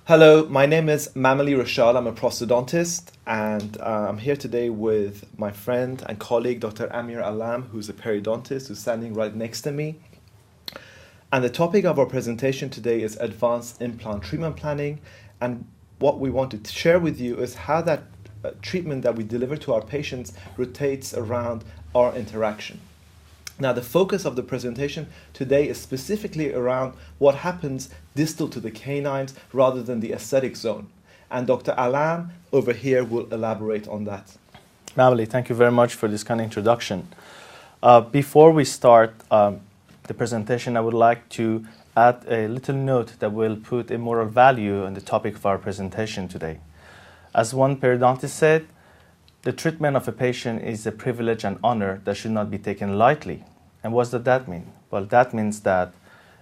Hello, my name is Mamali Reshad. I'm a prosthodontist, and I'm here today with my friend and colleague, Dr. Amir Aalam, who's a periodontist, who's standing right next to me. And the topic of our presentation today is advanced implant treatment planning. And what we want to share with you is how that treatment that we deliver to our patients rotates around our interaction. Now, the focus of the presentation today is specifically around what happens distal to the canines rather than the aesthetic zone. And Dr. Alam over here will elaborate on that. Mamali, thank you very much for this kind of introduction. Before we start the presentation, I would like to add a little note that will put a moral value on the topic of our presentation today. As one periodontist said, the treatment of a patient is a privilege and honor that should not be taken lightly. And what does that mean? Well, that means that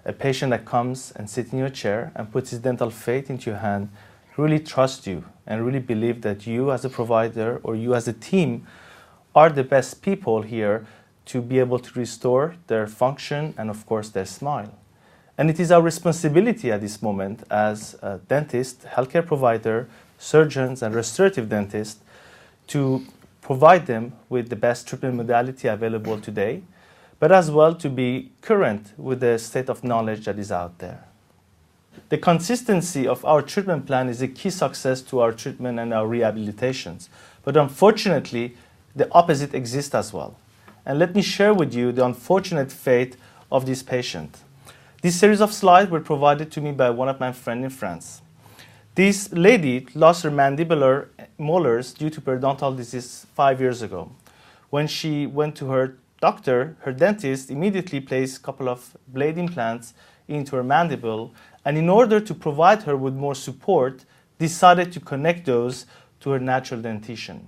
a patient that comes and sits in your chair and puts his dental faith into your hand really trusts you and really believe that you as a provider or you as a team are the best people here to be able to restore their function and, of course, their smile. And it is our responsibility at this moment as a dentist, healthcare provider, surgeons, and restorative dentists to provide them with the best treatment modality available today, but as well to be current with the state of knowledge that is out there. The consistency of our treatment plan is a key success to our treatment and our rehabilitations. But unfortunately, the opposite exists as well. And let me share with you the unfortunate fate of this patient. This series of slides were provided to me by one of my friends in France. This lady lost her mandibular molars due to periodontal disease 5 years ago. When she went to her doctor, her dentist immediately placed a couple of blade implants into her mandible, and in order to provide her with more support, decided to connect those to her natural dentition.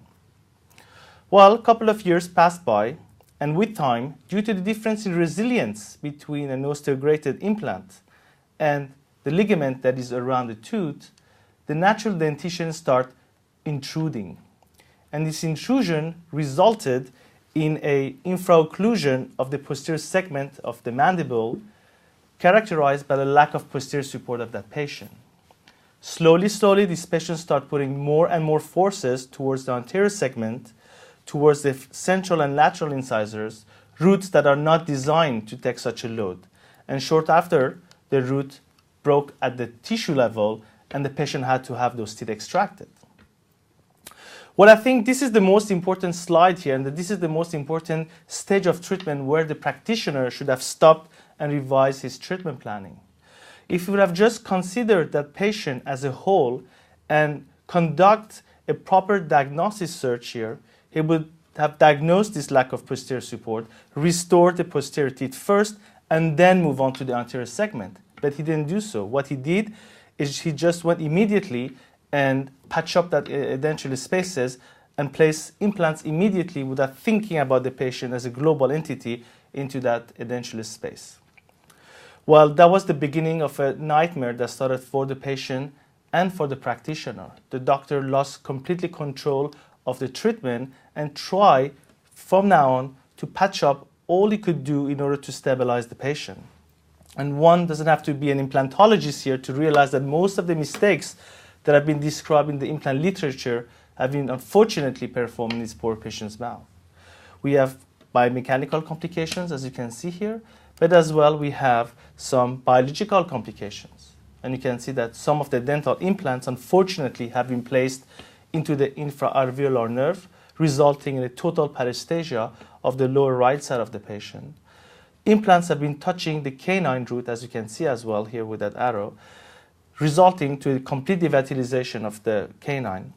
Well, a couple of years passed by, and with time, due to the difference in resilience between an osteograded implant and the ligament that is around the tooth, the natural dentition started intruding. And this intrusion resulted in an infraocclusion of the posterior segment of the mandible, characterized by the lack of posterior support of that patient. Slowly, this patient started putting more and more forces towards the anterior segment, towards the central and lateral incisors, roots that are not designed to take such a load. And short after, the root broke at the tissue level, and the patient had to have those teeth extracted. Well, I think this is the most important slide here, and that this is the most important stage of treatment where the practitioner should have stopped and revised his treatment planning. If he would have just considered that patient as a whole and conduct a proper diagnosis search here, he would have diagnosed this lack of posterior support, restored the posterior teeth first, and then move on to the anterior segment. But he didn't do so. What he did is he just went immediately and patch up that edentulous spaces and place implants immediately without thinking about the patient as a global entity into that edentulous space. Well, that was the beginning of a nightmare that started for the patient and for the practitioner. The doctor lost completely control of the treatment and tried from now on to patch up all he could do in order to stabilize the patient. And one doesn't have to be an implantologist here to realize that most of the mistakes that have been described in the implant literature have been unfortunately performed in this poor patient's mouth. We have biomechanical complications, as you can see here, but as well we have some biological complications. And you can see that some of the dental implants, unfortunately, have been placed into the infraalveolar nerve, resulting in a total paresthesia of the lower right side of the patient. Implants have been touching the canine root, as you can see as well here with that arrow, resulting to a complete devitalization of the canine.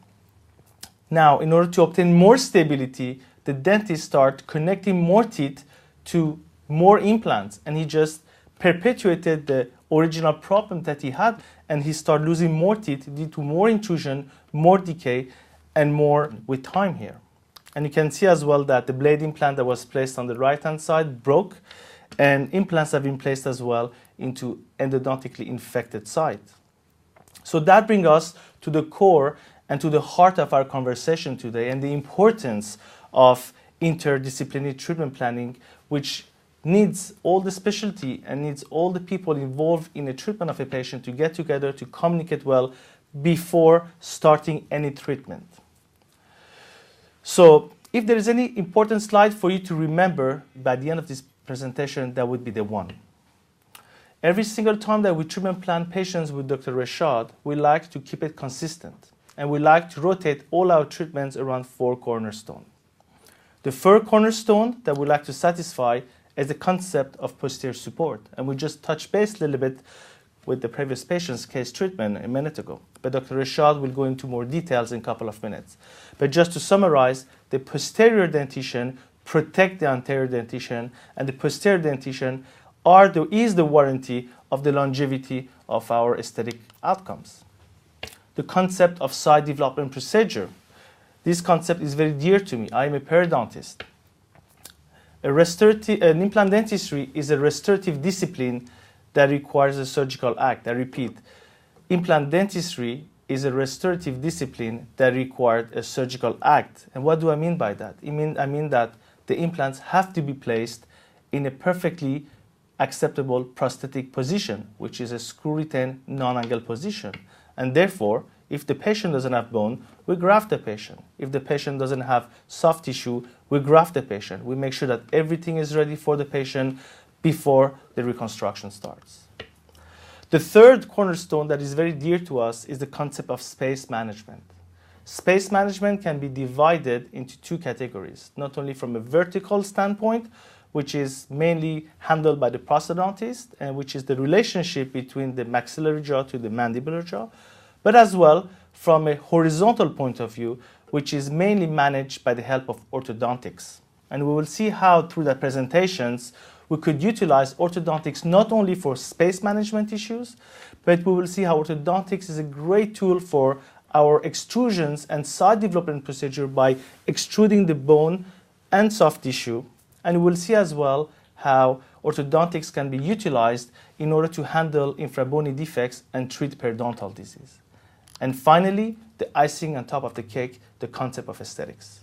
Now, in order to obtain more stability, the dentist started connecting more teeth to more implants, and he just perpetuated the original problem that he had, and he started losing more teeth due to more intrusion, more decay, and more with time here. And you can see as well that the blade implant that was placed on the right-hand side broke, and implants have been placed as well into endodontically infected site. So that brings us to the core and to the heart of our conversation today, and the importance of interdisciplinary treatment planning, which needs all the specialty and needs all the people involved in the treatment of a patient to get together to communicate well before starting any treatment. So if there is any important slide for you to remember by the end of this presentation, that would be the one. Every single time that we treatment plan patients with Dr. Reshad, we like to keep it consistent, and we like to rotate all our treatments around 4 cornerstones. The first cornerstone that we like to satisfy is the concept of posterior support, and we just touched base a little bit with the previous patient's case treatment a minute ago. But Dr. Reshad will go into more details in a couple of minutes. But just to summarize, the posterior dentition protect the anterior dentition, and the posterior dentition is the warranty of the longevity of our aesthetic outcomes. The concept of side development procedure. This concept is very dear to me. I am a periodontist. An implant dentistry is a restorative discipline that requires a surgical act. I repeat, implant dentistry is a restorative discipline that required a surgical act. And what do I mean by that? I mean that the implants have to be placed in a perfectly acceptable prosthetic position, which is a screw-retained non-angle position. And therefore, if the patient doesn't have bone, we graft the patient. If the patient doesn't have soft tissue, we graft the patient. We make sure that everything is ready for the patient before the reconstruction starts. The third cornerstone that is very dear to us is the concept of space management. Space management can be divided into 2 categories, not only from a vertical standpoint, which is mainly handled by the prosthodontist, and which is the relationship between the maxillary jaw to the mandibular jaw, but as well from a horizontal point of view, which is mainly managed by the help of orthodontics. And we will see how through the presentations we could utilize orthodontics not only for space management issues, but we will see how orthodontics is a great tool for our extrusions and side development procedure by extruding the bone and soft tissue. And we'll see as well how orthodontics can be utilized in order to handle infrabony defects and treat periodontal disease. And finally, the icing on top of the cake, the concept of aesthetics.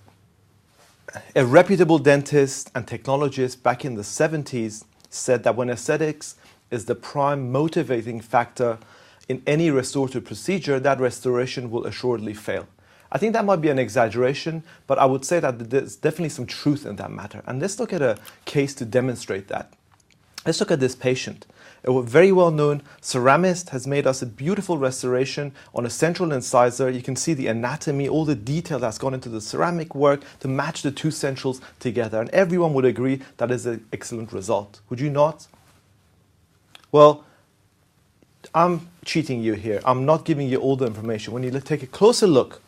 A reputable dentist and technologist back in the 70s said that when aesthetics is the prime motivating factor in any restorative procedure, that restoration will assuredly fail. I think that might be an exaggeration, but I would say that there's definitely some truth in that matter. And let's look at a case to demonstrate that. Let's look at this patient. A very well-known ceramist has made us a beautiful restoration on a central incisor. You can see the anatomy, all the detail that's gone into the ceramic work to match the 2 centrals together. And everyone would agree that is an excellent result. Would you not? Well, I'm cheating you here. I'm not giving you all the information. When you take a closer look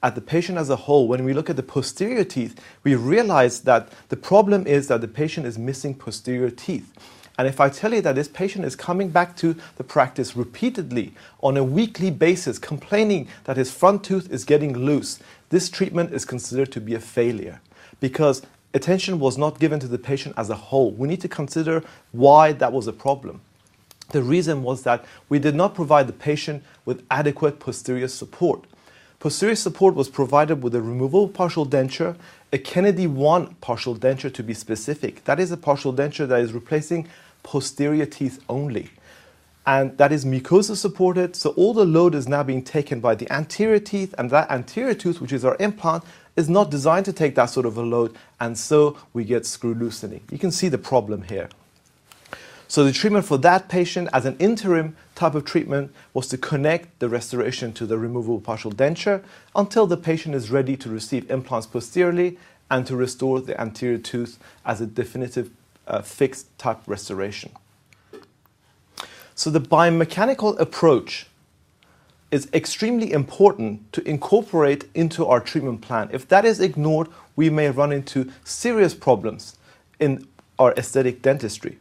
at the patient as a whole, when we look at the posterior teeth, we realize that the problem is that the patient is missing posterior teeth. And if I tell you that this patient is coming back to the practice repeatedly on a weekly basis, complaining that his front tooth is getting loose, this treatment is considered to be a failure because attention was not given to the patient as a whole. We need to consider why that was a problem. The reason was that we did not provide the patient with adequate posterior support. Posterior support was provided with a removable partial denture, a Kennedy 1 partial denture to be specific. That is a partial denture that is replacing posterior teeth only. And that is mucosa supported, so all the load is now being taken by the anterior teeth, and that anterior tooth, which is our implant, is not designed to take that sort of a load, and so we get screw loosening. You can see the problem here. So the treatment for that patient as an interim type of treatment was to connect the restoration to the removable partial denture until the patient is ready to receive implants posteriorly and to restore the anterior tooth as a definitive fixed type restoration. So the biomechanical approach is extremely important to incorporate into our treatment plan. If that is ignored, we may run into serious problems in our aesthetic dentistry.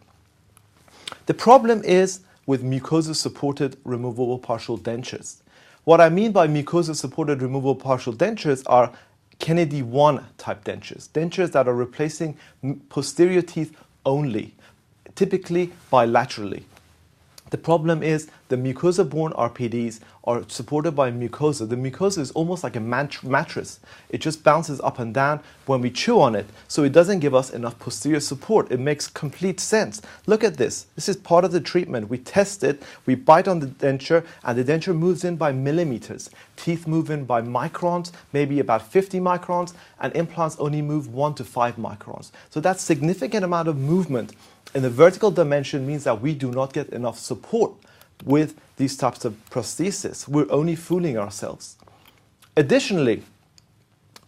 The problem is with mucosa-supported removable partial dentures. What I mean by mucosa-supported removable partial dentures are Kennedy 1 type dentures, dentures that are replacing posterior teeth only, typically bilaterally. The problem is the mucosa-borne RPDs are supported by mucosa. The mucosa is almost like a mattress. It just bounces up and down when we chew on it, so it doesn't give us enough posterior support. It makes complete sense. Look at this. This is part of the treatment. We test it, we bite on the denture, and the denture moves in by millimeters. Teeth move in by microns, maybe about 50 microns, and implants only move 1 to 5 microns. So that significant amount of movement in the vertical dimension means that we do not get enough support with these types of prosthesis. We're only fooling ourselves. Additionally,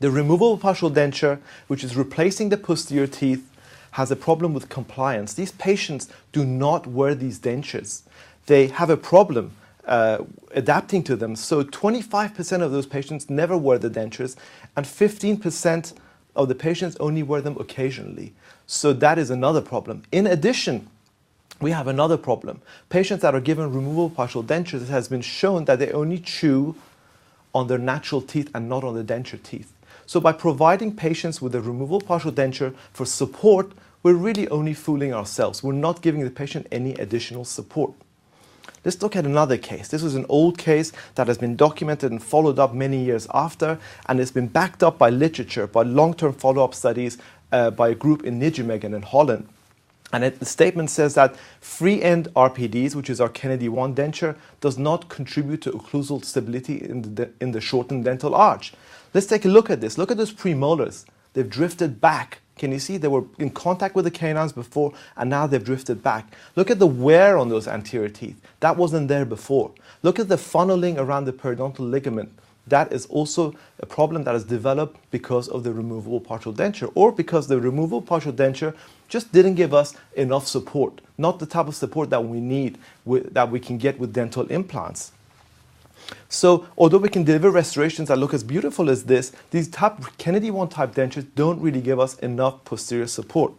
the removable partial denture, which is replacing the posterior teeth, has a problem with compliance. These patients do not wear these dentures. They have a problem adapting to them. So 25% of those patients never wear the dentures, and 15% of the patients only wear them occasionally. So that is another problem. In addition, we have another problem. Patients that are given removable partial dentures, it has been shown that they only chew on their natural teeth and not on the denture teeth. So by providing patients with a removable partial denture for support, we're really only fooling ourselves. We're not giving the patient any additional support. Let's look at another case. This was an old case that has been documented and followed up many years after, and it's been backed up by literature, by long-term follow-up studies by a group in Nijmegen in Holland. And the statement says that free-end RPDs, which is our Kennedy 1 denture, does not contribute to occlusal stability in the shortened dental arch. Let's take a look at this. Look at those premolars. They've drifted back. Can you see? They were in contact with the canines before, and now they've drifted back. Look at the wear on those anterior teeth. That wasn't there before. Look at the funneling around the periodontal ligament. That is also a problem that has developed because of the removable partial denture, or because the removable partial denture just didn't give us enough support, not the type of support that we need, that we can get with dental implants. So although we can deliver restorations that look as beautiful as this, these Kennedy 1 type dentures don't really give us enough posterior support.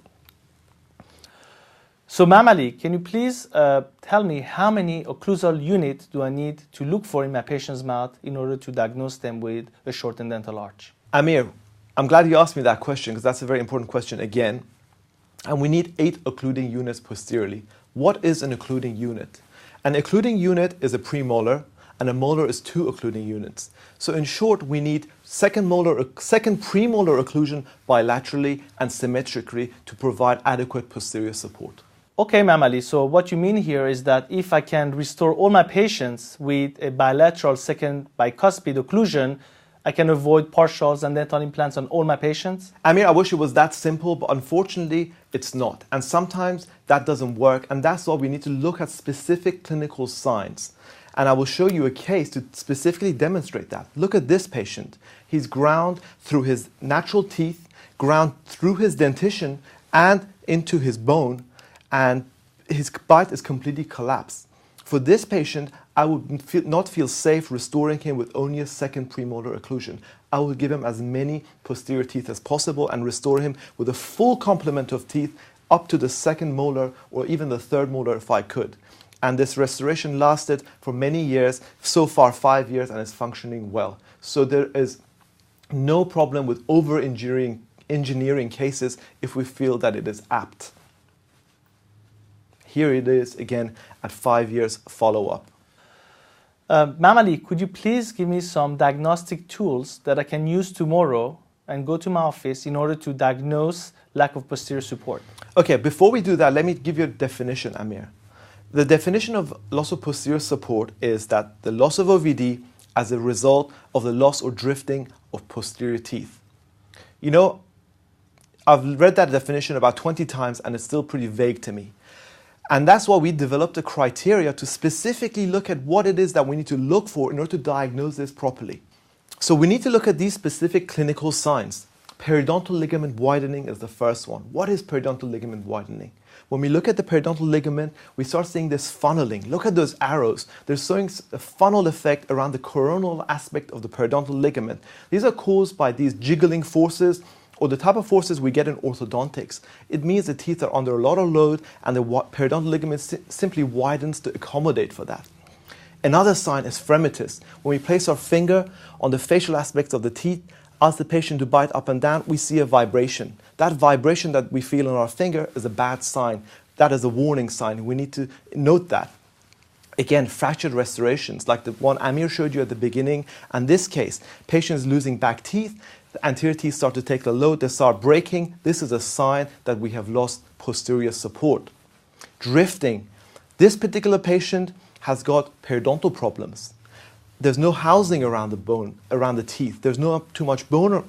So Ma'am Ali, can you please tell me how many occlusal units do I need to look for in my patient's mouth in order to diagnose them with a shortened dental arch? Amir, I'm glad you asked me that question, because that's a very important question again. And we need 8 occluding units posteriorly. What is an occluding unit? An occluding unit is a premolar, and a molar is 2 occluding units. So in short, we need second premolar occlusion bilaterally and symmetrically to provide adequate posterior support. Okay, Ma'am Ali, so what you mean here is that if I can restore all my patients with a bilateral second bicuspid occlusion, I can avoid partials and dental implants on all my patients? Amir, I wish it was that simple, but unfortunately, it's not. And sometimes that doesn't work, and that's why we need to look at specific clinical signs. And I will show you a case to specifically demonstrate that. Look at this patient. He's ground through his natural teeth, ground through his dentition, and into his bone, and his bite is completely collapsed. For this patient, I would not feel safe restoring him with only a second premolar occlusion. I would give him as many posterior teeth as possible and restore him with a full complement of teeth up to the second molar or even the third molar if I could. And this restoration lasted for many years, so far 5 years, and is functioning well. So there is no problem with over-engineering cases if we feel that it is apt. Here it is again at 5 years follow-up. Ma'am Ali, could you please give me some diagnostic tools that I can use tomorrow and go to my office in order to diagnose lack of posterior support? Okay, before we do that, let me give you a definition, Amir. The definition of loss of posterior support is that the loss of OVD as a result of the loss or drifting of posterior teeth. You know, I've read that definition about 20 times and it's still pretty vague to me. And that's why we developed a criteria to specifically look at what it is that we need to look for in order to diagnose this properly. So we need to look at these specific clinical signs. Periodontal ligament widening is the first one. What is periodontal ligament widening? When we look at the periodontal ligament, we start seeing this funneling. Look at those arrows. They're showing a funnel effect around the coronal aspect of the periodontal ligament. These are caused by these jiggling forces, or the type of forces we get in orthodontics. It means the teeth are under a lot of load and the periodontal ligament simply widens to accommodate for that. Another sign is fremitus. When we place our finger on the facial aspects of the teeth, ask the patient to bite up and down, we see a vibration. That vibration that we feel on our finger is a bad sign. That is a warning sign. We need to note that. Again, fractured restorations, like the one Amir showed you at the beginning. And this case, patients losing back teeth, the anterior teeth start to take the load, they start breaking. This is a sign that we have lost posterior support. Drifting. This particular patient has got periodontal problems. There's no housing around the bone, around the teeth. There's not too much bone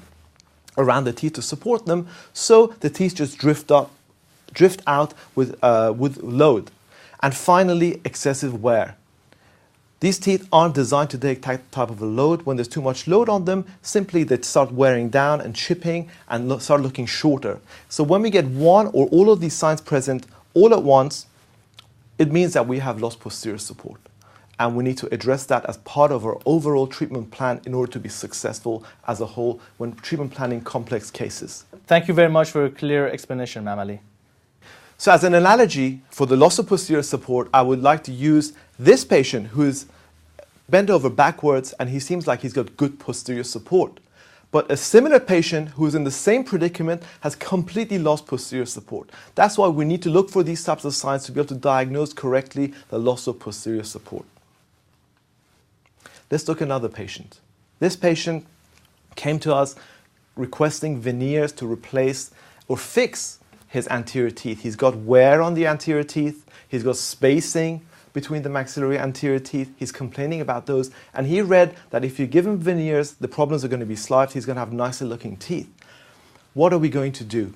around the teeth to support them, so the teeth just drift out with load. And finally, excessive wear. These teeth aren't designed to take that type of a load. When there's too much load on them, simply they start wearing down and chipping and start looking shorter. So when we get one or all of these signs present all at once, it means that we have lost posterior support. And we need to address that as part of our overall treatment plan in order to be successful as a whole when treatment planning complex cases. Thank you very much for a clear explanation, Ma'am Ali. So as an analogy for the loss of posterior support, I would like to use this patient who is bent over backwards and he seems like he's got good posterior support. But a similar patient who is in the same predicament has completely lost posterior support. That's why we need to look for these types of signs to be able to diagnose correctly the loss of posterior support. Let's look at another patient. This patient came to us requesting veneers to replace or fix his anterior teeth. He's got wear on the anterior teeth. He's got spacing between the maxillary anterior teeth. He's complaining about those. And he read that if you give him veneers, the problems are going to be solved. He's going to have nicer looking teeth. What are we going to do?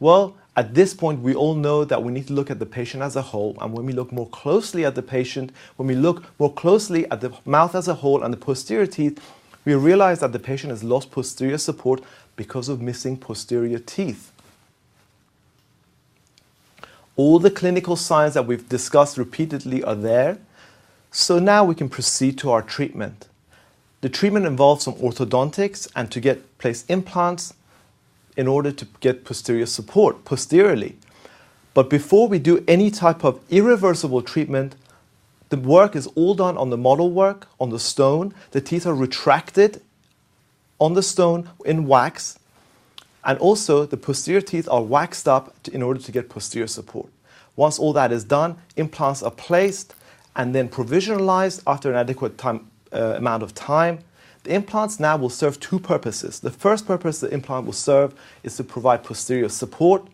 Well, at this point, we all know that we need to look at the patient as a whole. And when we look more closely at the patient, when we look more closely at the mouth as a whole and the posterior teeth, we realize that the patient has lost posterior support because of missing posterior teeth. All the clinical signs that we've discussed repeatedly are there. So now we can proceed to our treatment. The treatment involves some orthodontics and to place implants in order to get posterior support posteriorly. But before we do any type of irreversible treatment, the work is all done on the model work, on the stone. The teeth are retracted on the stone in wax. And also, the posterior teeth are waxed up in order to get posterior support. Once all that is done, implants are placed and then provisionalized after an adequate amount of time. The implants now will serve two purposes. The first purpose the implant will serve is to provide posterior support.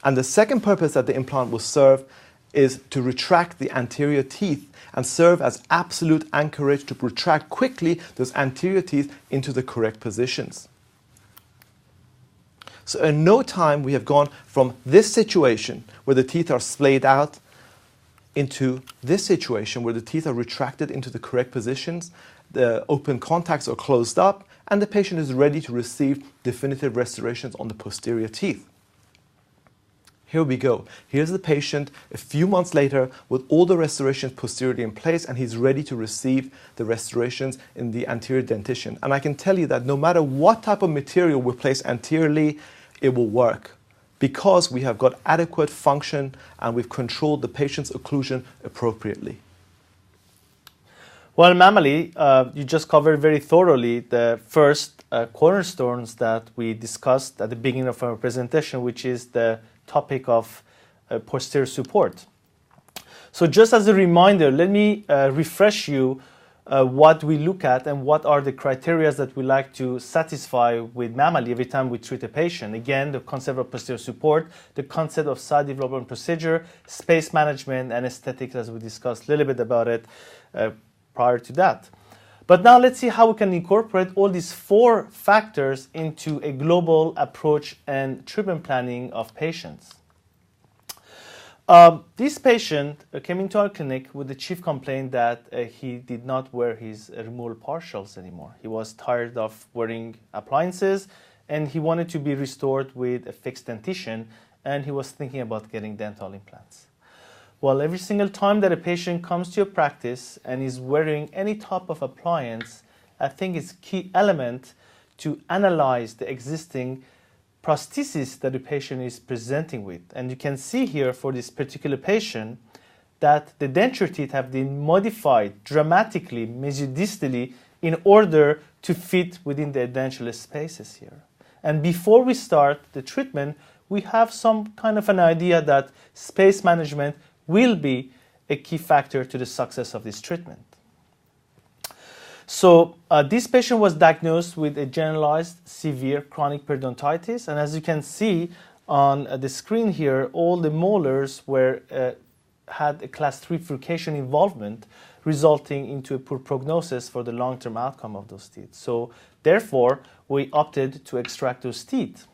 And the second purpose that the implant will serve is to retract the anterior teeth and serve as absolute anchorage to retract quickly those anterior teeth into the correct positions. So in no time, we have gone from this situation where the teeth are splayed out into this situation where the teeth are retracted into the correct positions, the open contacts are closed up, and the patient is ready to receive definitive restorations on the posterior teeth. Here we go. Here's the patient a few months later with all the restorations posteriorly in place, and he's ready to receive the restorations in the anterior dentition. And I can tell you that no matter what type of material we place anteriorly, it will work because we have got adequate function and we've controlled the patient's occlusion appropriately. Well, Ma'am Ali, you just covered very thoroughly the first cornerstones that we discussed at the beginning of our presentation, which is the topic of posterior support. So just as a reminder, let me refresh you what we look at and what are the criteria that we like to satisfy with Ma'am Ali every time we treat a patient. Again, the concept of posterior support, the concept of side development procedure, space management, and aesthetics, as we discussed a little bit about it prior to that. But now let's see how we can incorporate all these four factors into a global approach and treatment planning of patients. This patient came into our clinic with the chief complaint that he did not wear his removable partials anymore. He was tired of wearing appliances and he wanted to be restored with a fixed dentition, and he was thinking about getting dental implants. Well, every single time that a patient comes to your practice and is wearing any type of appliance, I think it's a key element to analyze the existing prosthesis that the patient is presenting with. And you can see here for this particular patient that the denture teeth have been modified dramatically mesiodistally in order to fit within the edentulous spaces here. And before we start the treatment, we have some kind of an idea that space management will be a key factor to the success of this treatment. So this patient was diagnosed with a generalized severe chronic periodontitis, and as you can see on the screen here, all the molars had a class 3 furcation involvement, resulting into a poor prognosis for the long-term outcome of those teeth. So therefore, we opted to extract those teeth.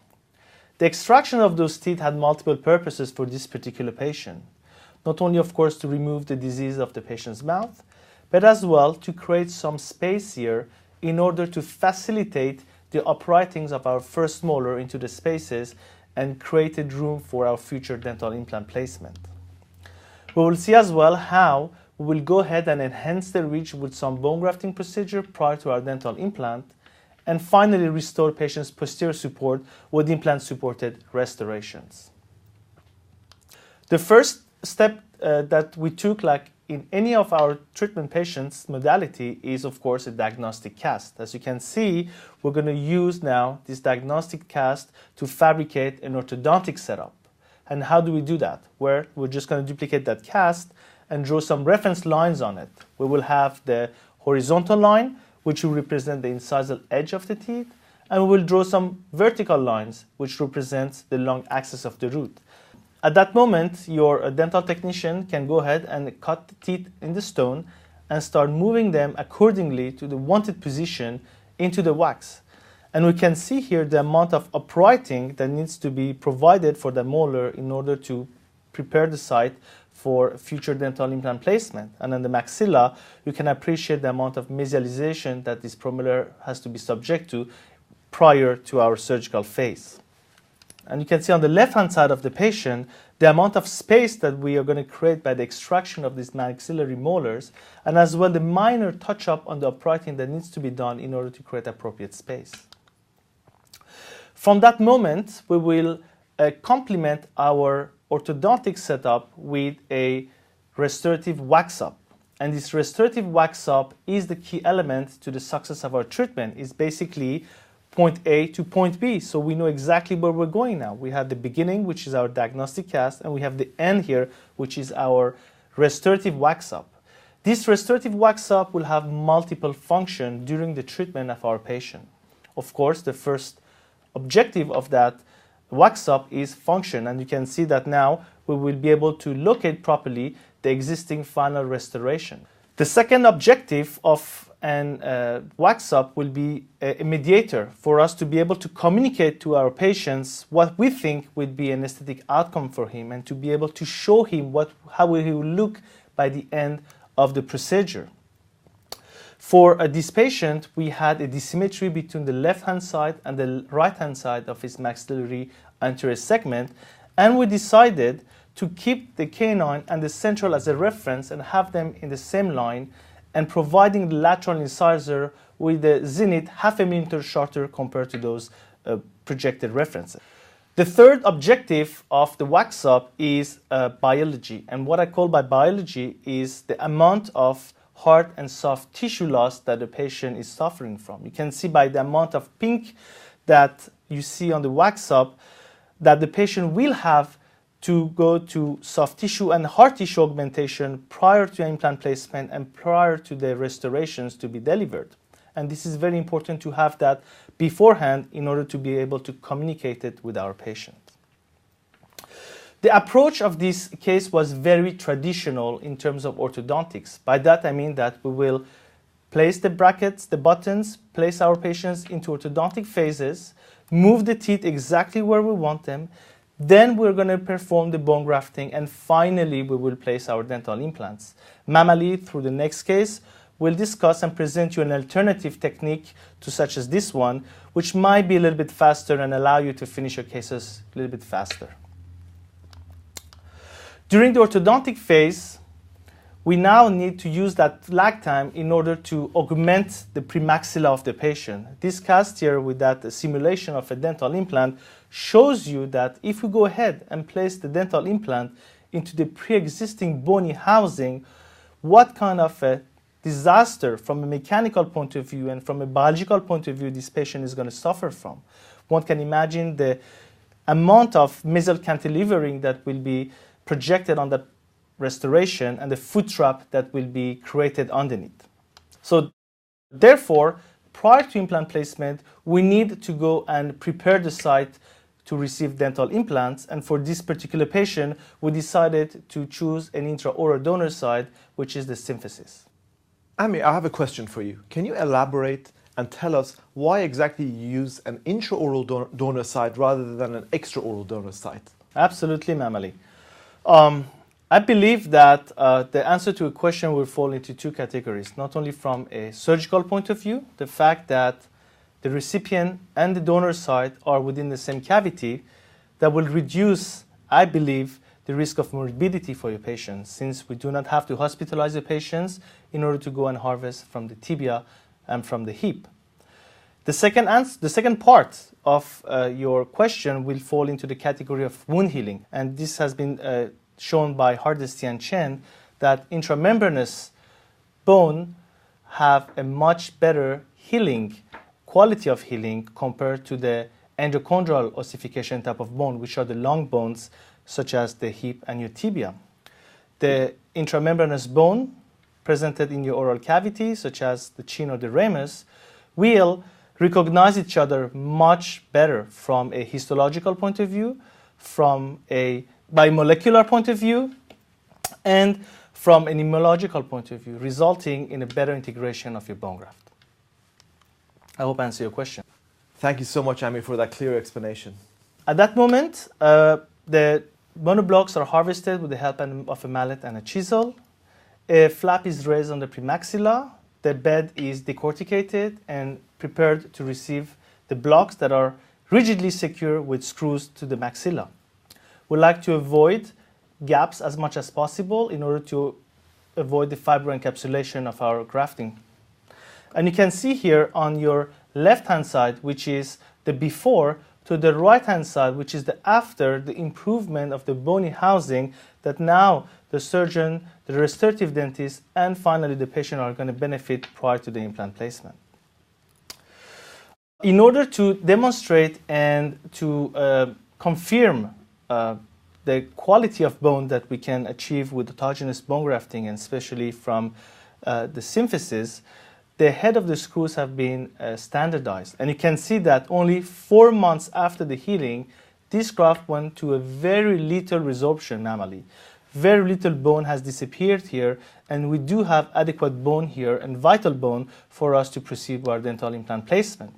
The extraction of those teeth had multiple purposes for this particular patient. Not only, of course, to remove the disease of the patient's mouth, but as well to create some space here in order to facilitate the upwritings of our first molar into the spaces and created room for our future dental implant placement. We will see as well how we will go ahead and enhance the ridge with some bone grafting procedure prior to our dental implant, and finally restore patient's posterior support with implant-supported restorations. The first step that we took, like in any of our treatment patients' modality, is of course a diagnostic cast. As you can see, we're going to use now this diagnostic cast to fabricate an orthodontic setup. And how do we do that? Where we're just going to duplicate that cast and draw some reference lines on it. We will have the horizontal line, which will represent the incisal edge of the teeth, and we will draw some vertical lines, which represents the long axis of the root. At that moment, your dental technician can go ahead and cut the teeth in the stone and start moving them accordingly to the wanted position into the wax. And we can see here the amount of uprighting that needs to be provided for the molar in order to prepare the site for future dental implant placement. And on the maxilla, you can appreciate the amount of mesialization that this premolar has to be subject to prior to our surgical phase. And you can see on the left-hand side of the patient the amount of space that we are going to create by the extraction of these maxillary molars, and as well the minor touch-up on the uprighting that needs to be done in order to create appropriate space. From that moment, we will complement our orthodontic setup with a restorative wax-up. And this restorative wax-up is the key element to the success of our treatment. It's basically point A to point B, so we know exactly where we're going now. We have the beginning, which is our diagnostic cast, and we have the end here, which is our restorative wax-up. This restorative wax-up will have multiple functions during the treatment of our patient. Of course, the first objective of that wax-up is function, and you can see that now we will be able to locate properly the existing final restoration. The second objective of an wax-up will be a mediator for us to be able to communicate to our patients what we think would be an aesthetic outcome for him, and to be able to show him how he will look by the end of the procedure. For this patient, we had a dissymmetry between the left-hand side and the right-hand side of his maxillary anterior segment, and we decided to keep the canine and the central as a reference and have them in the same line, and providing the lateral incisor with the zenith 0.5 mm shorter compared to those projected references. The third objective of the wax-up is biology, and what I call by biology is the amount of hard and soft tissue loss that the patient is suffering from. You can see by the amount of pink that you see on the wax-up that the patient will have to go to soft tissue and hard tissue augmentation prior to implant placement and prior to the restorations to be delivered. And this is very important to have that beforehand in order to be able to communicate it with our patient. The approach of this case was very traditional in terms of orthodontics. By that I mean that we will place the brackets, the buttons, place our patients into orthodontic phases, move the teeth exactly where we want them, then we're going to perform the bone grafting, and finally we will place our dental implants. Mammally, through the next case, we'll discuss and present you an alternative technique to such as this one, which might be a little bit faster and allow you to finish your cases a little bit faster. During the orthodontic phase, we now need to use that lag time in order to augment the premaxilla of the patient. This cast here with that simulation of a dental implant shows you that if we go ahead and place the dental implant into the pre-existing bony housing, what kind of a disaster from a mechanical point of view and from a biological point of view this patient is going to suffer from. One can imagine the amount of mesial cantilevering that will be projected on that restoration and the foot trap that will be created underneath. So therefore, prior to implant placement, we need to go and prepare the site to receive dental implants. And for this particular patient, we decided to choose an intraoral donor site, which is the symphysis. Amir, I have a question for you. Can you elaborate and tell us why exactly you use an intraoral donor site rather than an extraoral donor site? Absolutely, Mamali. I believe that the answer to a question will fall into two categories, not only from a surgical point of view, the fact that the recipient and the donor site are within the same cavity, that will reduce, I believe, the risk of morbidity for your patients, since we do not have to hospitalize the patients in order to go and harvest from the tibia and from the hip. The second part of your question will fall into the category of wound healing, and this has been shown by Hardesty and Chen that intramembranous bone have a much better healing, quality of healing compared to the endochondral ossification type of bone, which are the long bones such as the hip and your tibia. The intramembranous bone presented in your oral cavity, such as the chin or the ramus, will recognize each other much better from a histological point of view, from a biomolecular point of view, and from an immunological point of view, resulting in a better integration of your bone graft. I hope I answered your question. Thank you so much, Amir, for that clear explanation. At that moment, the monoblocks are harvested with the help of a mallet and a chisel. A flap is raised on the premaxilla. The bed is decorticated and prepared to receive the blocks that are rigidly secure with screws to the maxilla. We like to avoid gaps as much as possible in order to avoid the fibroencapsulation of our grafting. And you can see here on your left-hand side, which is the before, to the right-hand side, which is the after the improvement of the bony housing, that now the surgeon, the restorative dentist, and finally the patient are going to benefit prior to the implant placement. In order to demonstrate and to confirm the quality of bone that we can achieve with autogenous bone grafting, and especially from the symphysis, the head of the screws have been standardized. And you can see that only 4 months after the healing, this graft went to a very little resorption normally. Very little bone has disappeared here, and we do have adequate bone here and vital bone for us to proceed with our dental implant placement.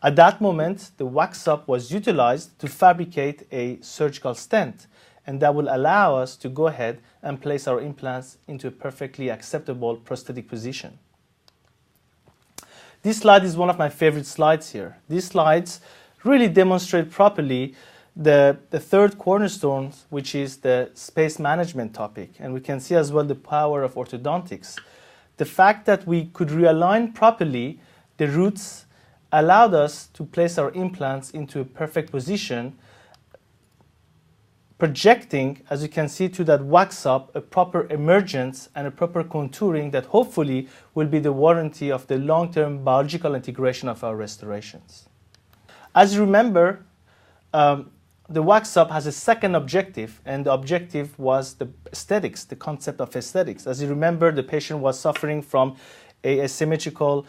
At that moment, the wax-up was utilized to fabricate a surgical stent, and that will allow us to go ahead and place our implants into a perfectly acceptable prosthetic position. This slide is one of my favorite slides here. These slides really demonstrate properly the third cornerstone, which is the space management topic. And we can see as well the power of orthodontics. The fact that we could realign properly the roots allowed us to place our implants into a perfect position, projecting, as you can see, to that wax up, a proper emergence and a proper contouring that hopefully will be the warranty of the long-term biological integration of our restorations. As you remember, the wax up has a second objective, and the objective was the aesthetics, the concept of aesthetics. As you remember, the patient was suffering from a asymmetrical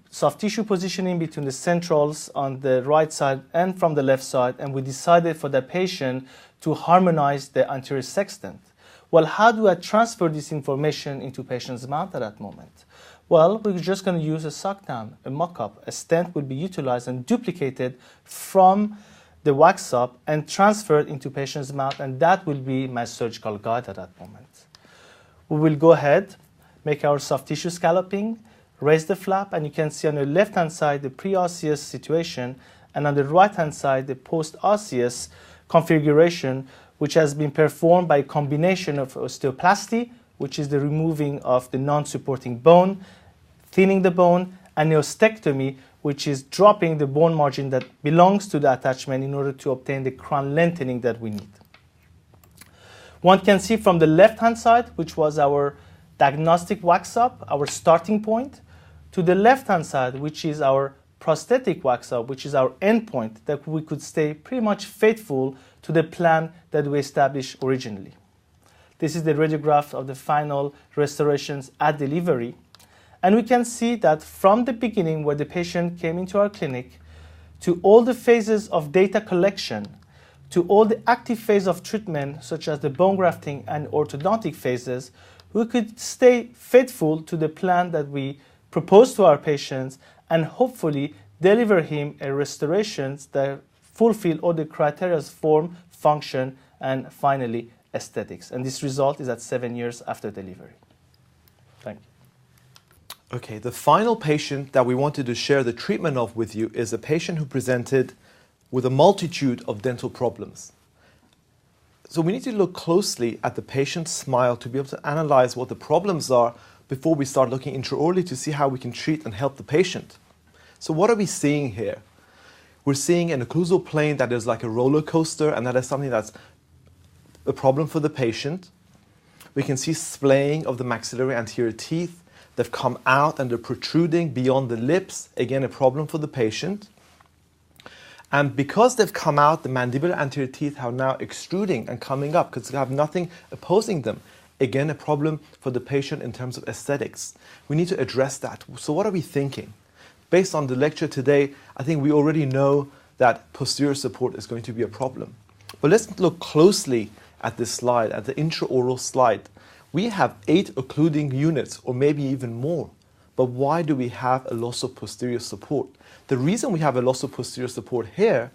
soft tissue positioning between the centrals on the right side and from the left side, and we decided for that patient to harmonize the anterior sextant. Well, how do I transfer this information into patient's mouth at that moment? Well, we're just going to use a suck down, a mock-up. A stent will be utilized and duplicated from the wax up and transferred into patient's mouth, and that will be my surgical guide at that moment. We will go ahead, make our soft tissue scalloping, raise the flap, and you can see on the left-hand side the pre-osseous situation, and on the right-hand side the post-osseous configuration, which has been performed by a combination of osteoplasty, which is the removing of the non-supporting bone, thinning the bone, and osteectomy, which is dropping the bone margin that belongs to the attachment in order to obtain the crown lengthening that we need. One can see from the left-hand side, which was our diagnostic wax-up, our starting point, to the left-hand side, which is our prosthetic wax-up, which is our endpoint, that we could stay pretty much faithful to the plan that we established originally. This is the radiograph of the final restorations at delivery. And we can see that from the beginning where the patient came into our clinic to all the phases of data collection, to all the active phase of treatment, such as the bone grafting and orthodontic phases, we could stay faithful to the plan that we propose to our patients and hopefully deliver him a restorations that fulfill all the criteria: form, function, and finally aesthetics. And this result is at 7 years after delivery. Thank you. Okay, the final patient that we wanted to share the treatment of with you is a patient who presented with a multitude of dental problems. So we need to look closely at the patient's smile to be able to analyze what the problems are before we start looking intraorally to see how we can treat and help the patient. So what are we seeing here? We're seeing an occlusal plane that is like a roller coaster, and that is something that's a problem for the patient. We can see splaying of the maxillary anterior teeth. They've come out and they're protruding beyond the lips. Again, a problem for the patient. And because they've come out, the mandibular anterior teeth are now extruding and coming up because they have nothing opposing them. Again, a problem for the patient in terms of aesthetics. We need to address that. So what are we thinking? Based on the lecture today, I think we already know that posterior support is going to be a problem. But let's look closely at this slide, at the intraoral slide. We have 8 occluding units, or maybe even more. But why do we have a loss of posterior support? The reason we have a loss of posterior support here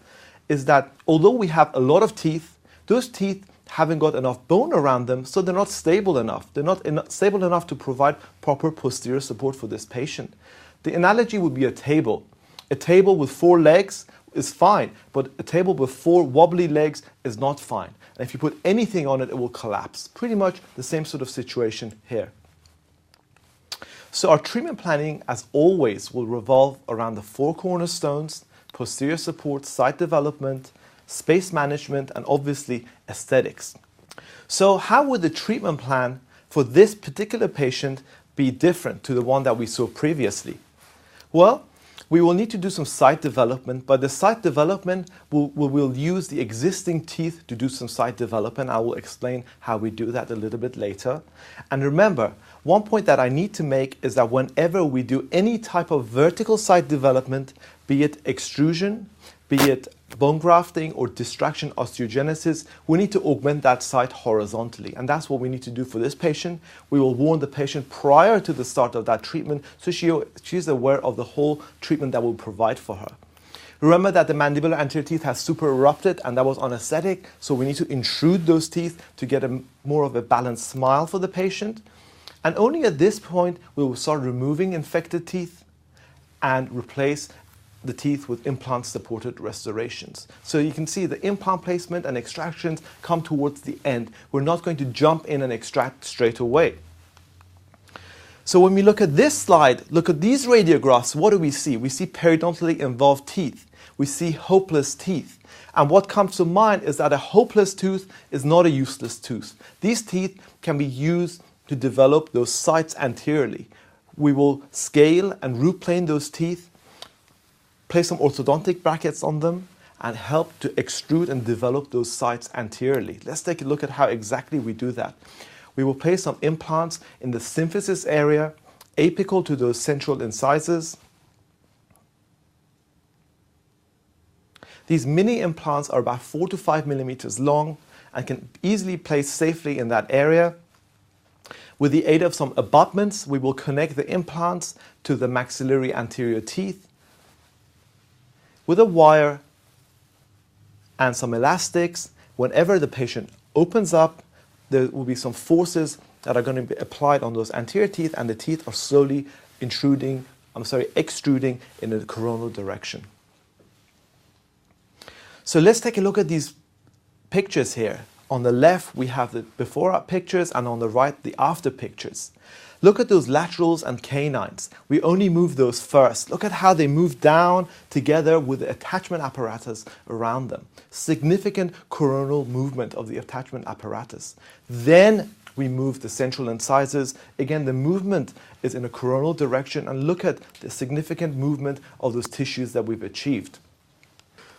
is that although we have a lot of teeth, those teeth haven't got enough bone around them, so they're not stable enough. They're not stable enough to provide proper posterior support for this patient. The analogy would be a table. A table with 4 legs is fine, but a table with 4 wobbly legs is not fine. And if you put anything on it, it will collapse. Pretty much the same sort of situation here. So our treatment planning, as always, will revolve around the 4 cornerstones: posterior support, site development, space management, and obviously aesthetics. So how would the treatment plan for this particular patient be different to the one that we saw previously? Well, we will need to do some site development, but the site development, we'll use the existing teeth to do some site development. I will explain how we do that a little bit later. And remember, one point that I need to make is that whenever we do any type of vertical site development, be it extrusion, be it bone grafting or distraction osteogenesis, we need to augment that site horizontally. And that's what we need to do for this patient. We will warn the patient prior to the start of that treatment so she's aware of the whole treatment that we'll provide for her. Remember that the mandibular anterior teeth has super erupted and that was anesthetic, so we need to intrude those teeth to get more of a balanced smile for the patient. And only at this point we will start removing infected teeth and replace the teeth with implant-supported restorations. So you can see the implant placement and extractions come towards the end. We're not going to jump in and extract straight away. So when we look at this slide, look at these radiographs, what do we see? We see periodontally involved teeth. We see hopeless teeth. And what comes to mind is that a hopeless tooth is not a useless tooth. These teeth can be used to develop those sites anteriorly. We will scale and root plane those teeth, place some orthodontic brackets on them, and help to extrude and develop those sites anteriorly. Let's take a look at how exactly we do that. We will place some implants in the symphysis area, apical to those central incisors. These mini implants are about 4 to 5 millimeters long and can easily place safely in that area. With the aid of some abutments, we will connect the implants to the maxillary anterior teeth. With a wire and some elastics, whenever the patient opens up, there will be some forces that are going to be applied on those anterior teeth, and the teeth are slowly extruding in a coronal direction. So let's take a look at these pictures here. On the left, we have the before pictures, and on the right, the after pictures. Look at those laterals and canines. We only move those first. Look at how they move down together with the attachment apparatus around them. Significant coronal movement of the attachment apparatus. Then we move the central incisors. Again, the movement is in a coronal direction, and look at the significant movement of those tissues that we've achieved.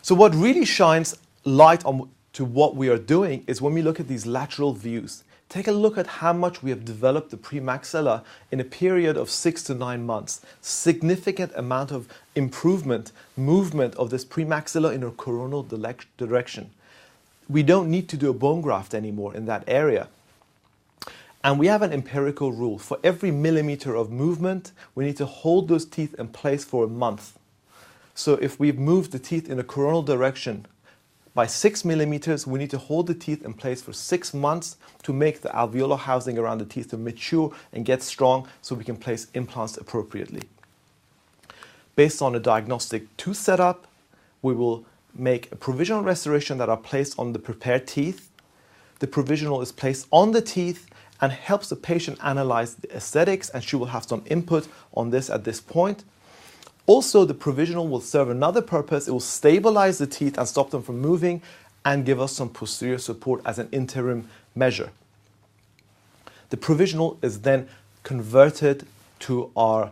So what really shines light on to what we are doing is when we look at these lateral views. Take a look at how much we have developed the premaxilla in a period of 6 to 9 months. Significant amount of improvement, movement of this premaxilla in a coronal direction. We don't need to do a bone graft anymore in that area. And we have an empirical rule. For every millimeter of movement, we need to hold those teeth in place for a month. So if we've moved the teeth in a coronal direction by 6 millimeters, we need to hold the teeth in place for 6 months to make the alveolar housing around the teeth to mature and get strong so we can place implants appropriately. Based on a diagnostic tooth setup, we will make a provisional restoration that are placed on the prepared teeth. The provisional is placed on the teeth and helps the patient analyze the aesthetics, and she will have some input on this at this point. Also, the provisional will serve another purpose. It will stabilize the teeth and stop them from moving and give us some posterior support as an interim measure. The provisional is then converted to our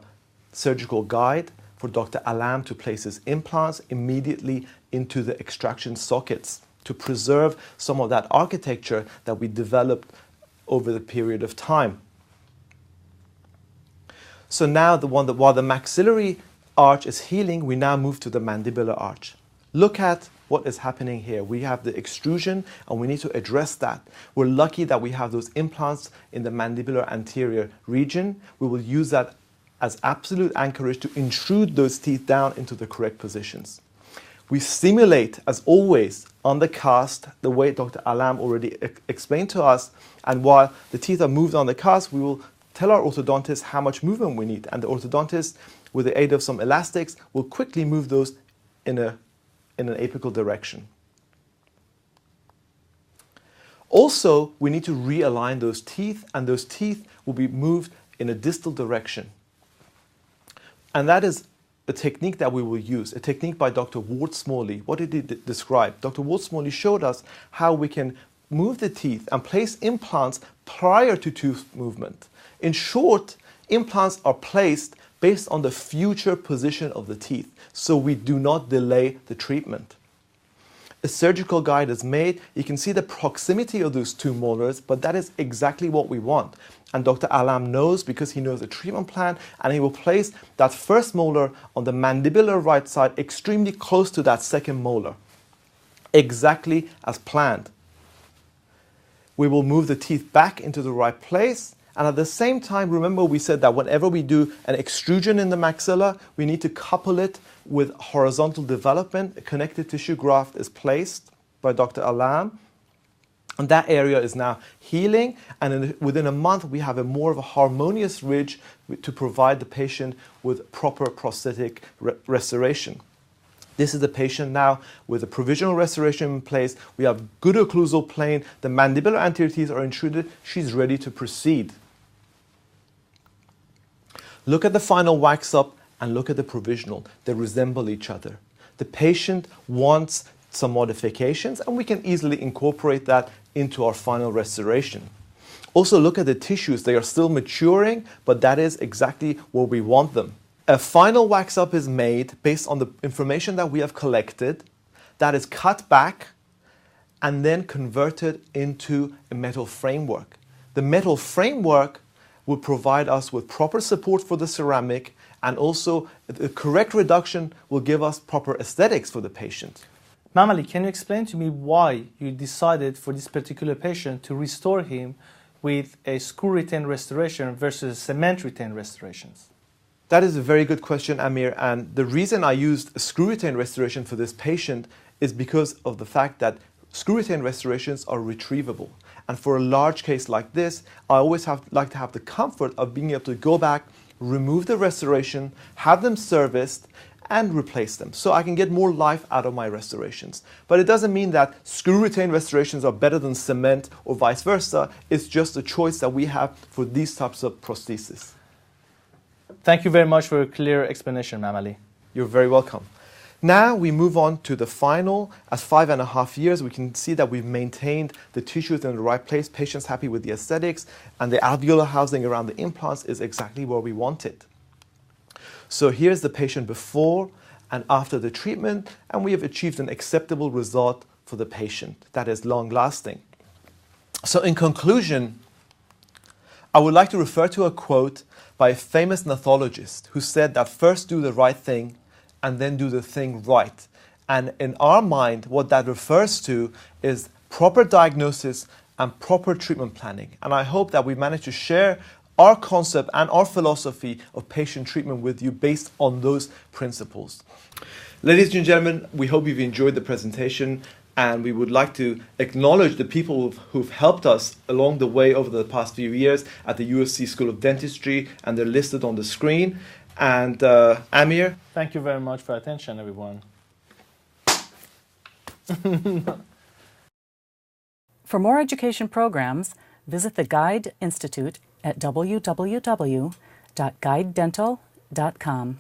surgical guide for Dr. Aalam to place his implants immediately into the extraction sockets to preserve some of that architecture that we developed over the period of time. So now while the maxillary arch is healing, we now move to the mandibular arch. Look at what is happening here. We have the extrusion and we need to address that. We're lucky that we have those implants in the mandibular anterior region. We will use that as absolute anchorage to intrude those teeth down into the correct positions. We simulate, as always, on the cast, the way Dr. Aalam already explained to us. And while the teeth are moved on the cast, we will tell our orthodontist how much movement we need. And the orthodontist, with the aid of some elastics, will quickly move those in an apical direction. Also, we need to realign those teeth, and those teeth will be moved in a distal direction. And that is a technique that we will use, a technique by Dr. Ward Smalley. What did he describe? Dr. Ward Smalley showed us how we can move the teeth and place implants prior to tooth movement. In short, implants are placed based on the future position of the teeth, so we do not delay the treatment. A surgical guide is made. You can see the proximity of those two molars, but that is exactly what we want. And Dr. Aalam knows, because he knows the treatment plan, and he will place that first molar on the mandibular right side extremely close to that second molar, exactly as planned. We will move the teeth back into the right place, and at the same time, remember we said that whenever we do an extrusion in the maxilla, we need to couple it with horizontal development. A connective tissue graft is placed by Dr. Aalam, and that area is now healing, and within a month we have more of a harmonious ridge to provide the patient with proper prosthetic restoration. This is the patient now with a provisional restoration in place. We have good occlusal plane. The mandibular anterior teeth are intruded. She's ready to proceed. Look at the final wax up and look at the provisional. They resemble each other. The patient wants some modifications, and we can easily incorporate that into our final restoration. Also, look at the tissues. They are still maturing, but that is exactly where we want them. A final wax up is made based on the information that we have collected, that is cut back and then converted into a metal framework. The metal framework will provide us with proper support for the ceramic, and also the correct reduction will give us proper aesthetics for the patient. Mamali, can you explain to me why you decided for this particular patient to restore him with a screw retain restoration versus cement retain restorations? That is a very good question, Amir, and the reason I used a screw retain restoration for this patient is because of the fact that screw retain restorations are retrievable. And for a large case like this, I always like to have the comfort of being able to go back, remove the restoration, have them serviced, and replace them, so I can get more life out of my restorations. But it doesn't mean that screw retain restorations are better than cement or vice versa. It's just a choice that we have for these types of prostheses. Thank you very much for a clear explanation, Mamali. You're very welcome. Now we move on to the final. At 5.5 years, we can see that we've maintained the tissues in the right place, patients happy with the aesthetics, and the alveolar housing around the implants is exactly where we want it. So here's the patient before and after the treatment, and we have achieved an acceptable result for the patient that is long-lasting. So in conclusion, I would like to refer to a quote by a famous pathologist who said that first do the right thing and then do the thing right. And in our mind, what that refers to is proper diagnosis and proper treatment planning. And I hope that we managed to share our concept and our philosophy of patient treatment with you based on those principles. Ladies and gentlemen, we hope you've enjoyed the presentation, and we would like to acknowledge the people who've helped us along the way over the past few years at the USC School of Dentistry, and they're listed on the screen. And Amir? Thank you very much for your attention, everyone. For more education programs, visit the Guide Institute at www.guidedental.com.